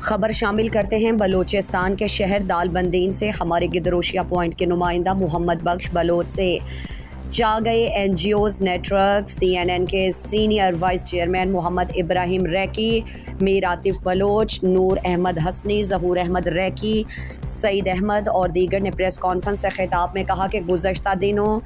خبر شامل کرتے ہیں بلوچستان کے شہر دال بندین سے۔ ہمارے گدروشیا پوائنٹ کے نمائندہ محمد بخش بلوچ سے Chagai N G Os network CNN کے senior vice chairman Muhammad Ibrahim Rigi, Mir Atif Baloch, Noor Ahmed Hasni, Zahoor Ahmed ریکی، سعید احمد اور دیگر نے پریس کانفرنس سے خطاب میں کہا کہ گزشتہ دنوں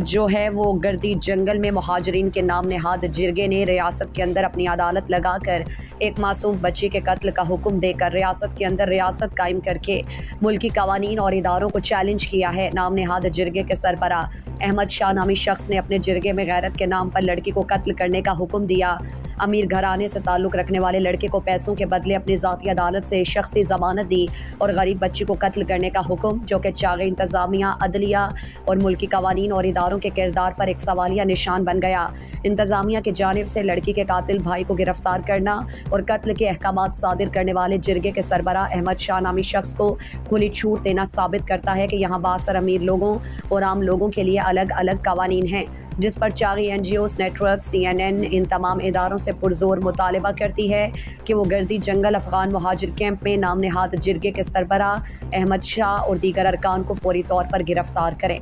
جو ہے وہ گردی جنگل میں مہاجرین کے نام نہاد جرگے نے ریاست کے اندر اپنی عدالت لگا کر ایک معصوم بچی کے قتل کا حکم دے کر ریاست کے اندر ریاست قائم کر کے ملکی قوانین اور اداروں کو چیلنج کیا ہے۔ نام نہاد جرگے کے سربراہ احمد شاہ نامی شخص نے اپنے جرگے میں غیرت کے نام پر لڑکی کو قتل کرنے کا حکم دیا۔ امیر گھرانے سے تعلق رکھنے والے لڑکے کو پیسوں کے بدلے اپنی ذاتی عدالت سے شخصی ضمانت دی اور غریب بچی کو قتل کرنے کا حکم، جو کہ چاغ انتظامیہ، عدلیہ اور ملکی قوانین اور اداروں کے کردار پر ایک سوالیہ نشان بن گیا۔ انتظامیہ کی جانب سے لڑکی کے قاتل بھائی کو گرفتار کرنا اور قتل کے احکامات صادر کرنے والے جرگے کے سربراہ احمد شاہ نامی شخص کو کھلی چھوٹ دینا ثابت کرتا ہے کہ یہاں بااثر امیر لوگوں اور عام لوگوں کے لیے الگ الگ قوانین ہیں، جس پر Chagai N G Os network CNN ان تمام اداروں سے پرزور مطالبہ کرتی ہے کہ وہ گردی جنگل افغان مہاجر کیمپ میں نام نہاد جرگے کے سربراہ احمد شاہ اور دیگر ارکان کو فوری طور پر گرفتار کریں۔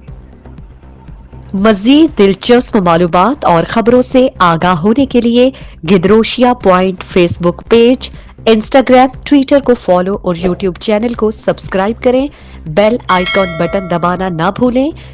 مزید دلچسپ معلومات اور خبروں سے آگاہ ہونے کے لیے Gedrosia point face page, Instagram, Twitter کو فالو اور یوٹیوب چینل کو سبسکرائب کریں۔ بیل آئیکن بٹن دبانا نہ بھولیں